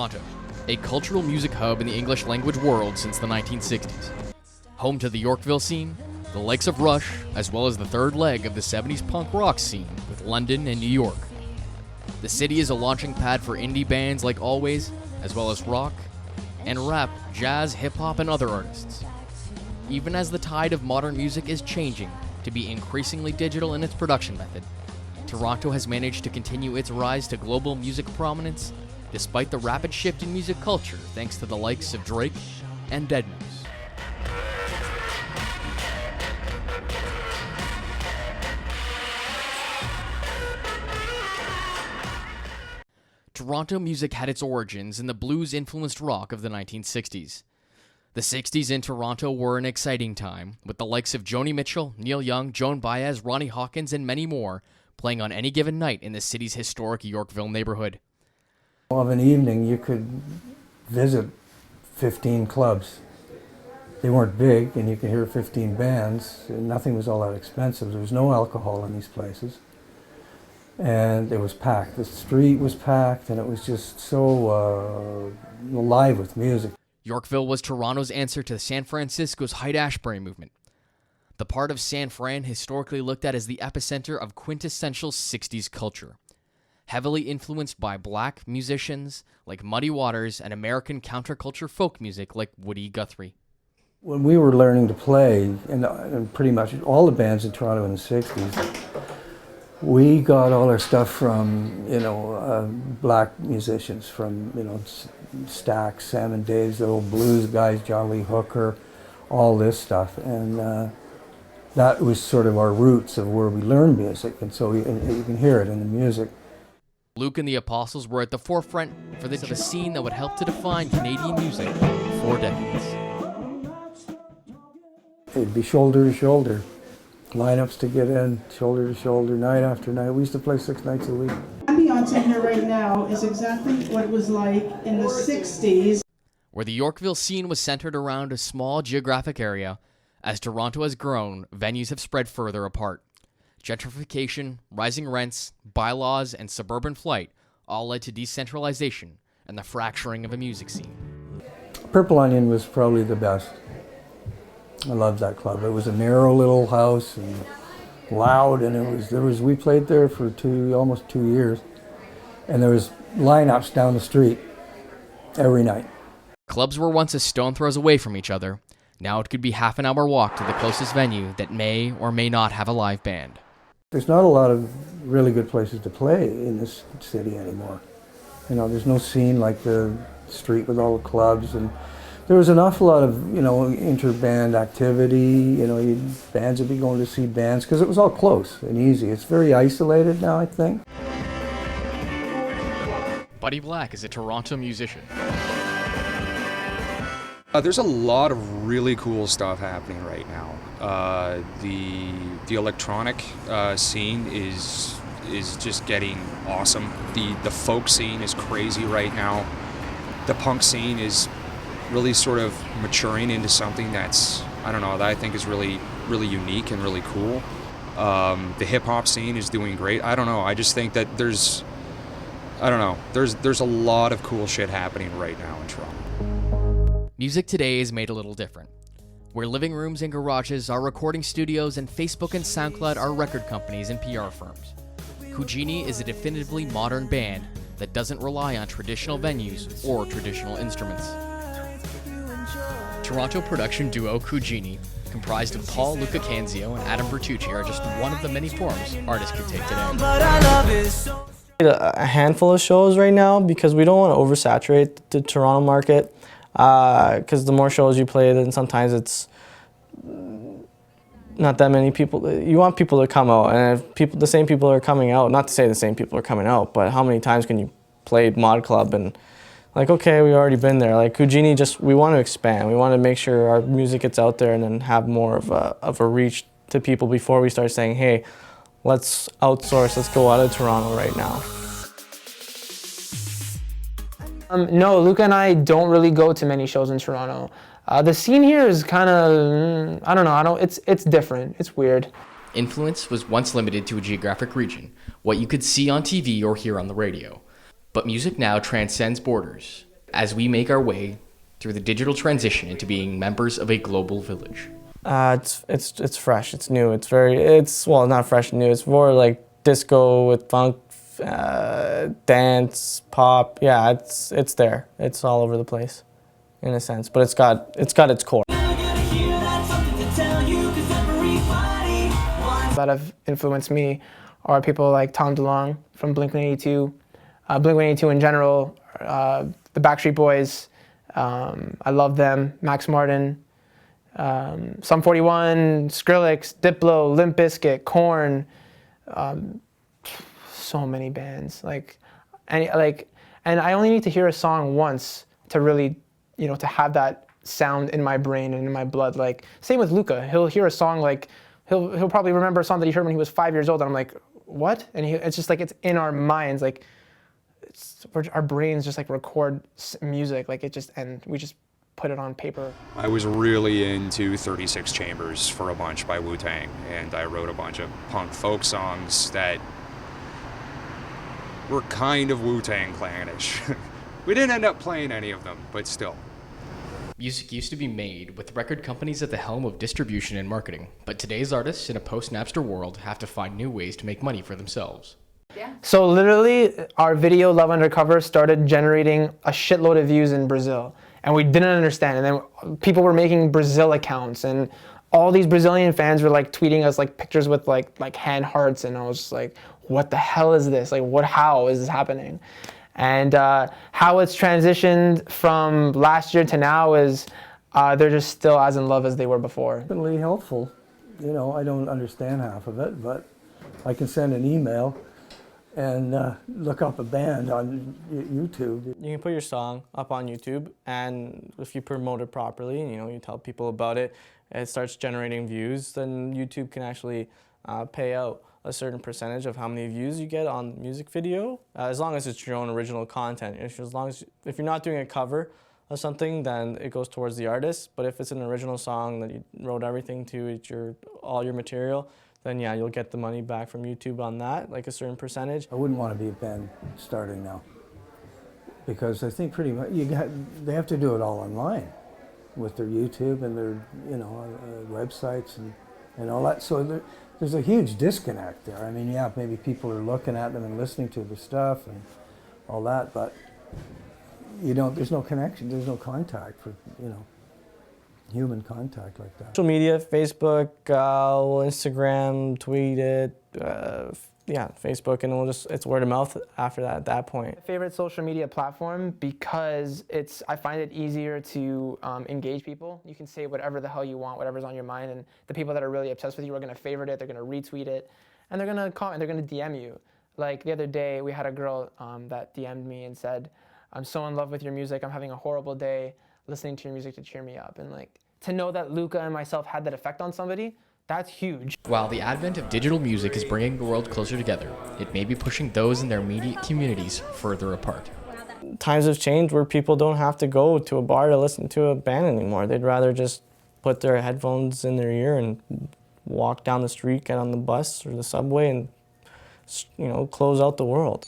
Toronto, a cultural music hub in the English language world since the 1960s. Home to the Yorkville scene, the likes of Rush, as well as the third leg of the 70s punk rock scene with London and New York. The city is a launching pad for indie bands like Always, as well as rock and rap, jazz, hip-hop, and other artists. Even as the tide of modern music is changing to be increasingly digital in its production method, Toronto has managed to continue its rise to global music prominence despite the rapid shift in music culture thanks to the likes of Drake and Deadmau5. Toronto music had its origins in the blues-influenced rock of the 1960s. The 60s in Toronto were an exciting time, with the likes of Joni Mitchell, Neil Young, Joan Baez, Ronnie Hawkins, and many more playing on any given night in the city's historic Yorkville neighborhood. Of an evening, you could visit 15 clubs. They weren't big, and you could hear 15 bands, and nothing was all that expensive. There was no alcohol in these places. And it was packed. The street was packed, and it was just so alive with music. Yorkville was Toronto's answer to San Francisco's Haight-Ashbury movement, the part of San Fran historically looked at as the epicenter of quintessential 60s culture, heavily influenced by black musicians like Muddy Waters and American counterculture folk music like Woody Guthrie. When we were learning to play, and pretty much all the bands in Toronto in the 60s, we got all our stuff from, black musicians, from, Stax, Sam and Dave's, the old blues guys, John Lee Hooker, all this stuff. And that was sort of our roots of where we learned music, and so you can hear it in the music. Luke and the Apostles were at the forefront for the scene that would help to define Canadian music for decades. It'd be shoulder to shoulder. Lineups to get in, shoulder to shoulder, night after night. We used to play 6 nights a week. The ambiance in here right now is exactly what it was like in the 60s. Where the Yorkville scene was centered around a small geographic area, as Toronto has grown, venues have spread further apart. Gentrification, rising rents, bylaws, and suburban flight all led to decentralization and the fracturing of a music scene. Purple Onion was probably the best. I loved that club. It was a narrow little house and loud, and we played there for almost 2 years, and there was lineups down the street every night. Clubs were once a stone throws away from each other. Now it could be half an hour walk to the closest venue that may or may not have a live band. There's not a lot of really good places to play in this city anymore. There's no scene like the street with all the clubs, and there was an awful lot of, inter-band activity. Bands would be going to see bands because it was all close and easy. It's very isolated now, I think. Buddy Black is a Toronto musician. There's a lot of really cool stuff happening right now. The electronic scene is just getting awesome. The folk scene is crazy right now. The punk scene is really sort of maturing into something that's, that I think is really, really unique and really cool. The hip-hop scene is doing great. I just think that there's a lot of cool shit happening right now in Toronto. Music today is made a little different, where living rooms and garages are recording studios and Facebook and SoundCloud are record companies and PR firms. Kujini is a definitively modern band that doesn't rely on traditional venues or traditional instruments. Toronto production duo Kujini, comprised of Paul Lucacanzio and Adam Bertucci, are just one of the many forms artists can take today. A handful of shows right now because we don't want to oversaturate the Toronto market, because the more shows you play, then sometimes it's not that many people. You want people to come out, and if the same people are coming out, not to say the same people are coming out, but how many times can you play Mod Club and okay, we've already been there. Kujini, we want to expand. We want to make sure our music gets out there and then have more of a reach to people before we start saying, hey, let's outsource, let's go out of Toronto right now. No, Luca and I don't really go to many shows in Toronto. The scene here is kind of, it's different, it's weird. Influence was once limited to a geographic region, what you could see on TV or hear on the radio. But music now transcends borders. as we make our way through the digital transition into being members of a global village. It's fresh. It's new. It's well, not fresh and new. It's more like disco with funk, dance, pop. Yeah, it's there. It's all over the place, in a sense. But it's got its core. That have influenced me are people like Tom DeLonge from Blink-182, Blink-182 in general, the Backstreet Boys. I love them. Max Martin, Sum 41, Skrillex, Diplo, Limp Bizkit, Korn. So many bands. And I only need to hear a song once to really, to have that sound in my brain and in my blood. Like, same with Luca. He'll hear a song like, he'll probably remember a song that he heard when he was 5 years old, and I'm like, what? And it's just like, it's in our minds, like, our brains just like record music, like and we just put it on paper. I was really into 36 Chambers for a Bunch by Wu-Tang, and I wrote a bunch of punk folk songs that were kind of Wu-Tang Clan-ish. We didn't end up playing any of them, but still. Music used to be made with record companies at the helm of distribution and marketing, but today's artists in a post-Napster world have to find new ways to make money for themselves. Yeah. So literally, our video Love Undercover started generating a shitload of views in Brazil, and we didn't understand. And then people were making Brazil accounts, and all these Brazilian fans were like tweeting us like pictures with like hand hearts, and I was just like, what the hell is this? Like, how is this happening? And how it's transitioned from last year to now is they're just still as in love as they were before. Definitely helpful. I don't understand half of it, but I can send an email and look up a band on YouTube. You can put your song up on YouTube, and if you promote it properly, you tell people about it, it starts generating views, then YouTube can actually pay out a certain percentage of how many views you get on the music video, as long as it's your own original content. If you're not doing a cover of something, then it goes towards the artist. But if it's an original song that you wrote everything to, it's all your material, then yeah, you'll get the money back from YouTube on that, like a certain percentage. I wouldn't want to be a band starting now, because I think pretty much they have to do it all online with their YouTube and their websites and all that. So there's a huge disconnect there. I mean, yeah, maybe people are looking at them and listening to the stuff and all that, but there's no connection, there's no contact for, human contact like that. Social media, Facebook, Instagram, tweet it, Facebook, and it's word of mouth after that, at that point. My favorite social media platform because I find it easier to engage people. You can say whatever the hell you want, whatever's on your mind, and the people that are really obsessed with you are going to favorite it, they're going to retweet it, and they're going to comment, they're going to DM you. Like the other day, we had a girl that DM'd me and said, I'm so in love with your music, I'm having a horrible day, listening to your music to cheer me up. And like, to know that Luca and myself had that effect on somebody, that's huge. While the advent of digital music is bringing the world closer together, it may be pushing those in their immediate communities further apart. Times have changed where people don't have to go to a bar to listen to a band anymore. They'd rather just put their headphones in their ear and walk down the street, get on the bus or the subway, and close out the world.